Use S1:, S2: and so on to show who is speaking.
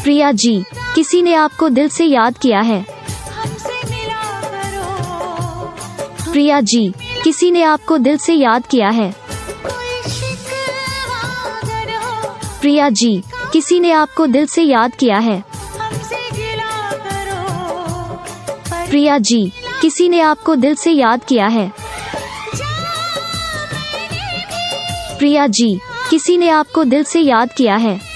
S1: प्रिया जी, किसी ने आपको दिल से याद किया है। प्रिया जी, किसी ने आपको दिल से याद किया है। प्रिया जी, किसी ने आपको दिल से याद किया है। प्रिया जी, किसी ने आपको दिल से याद किया है। प्रिया जी, किसी ने आपको दिल से याद किया है।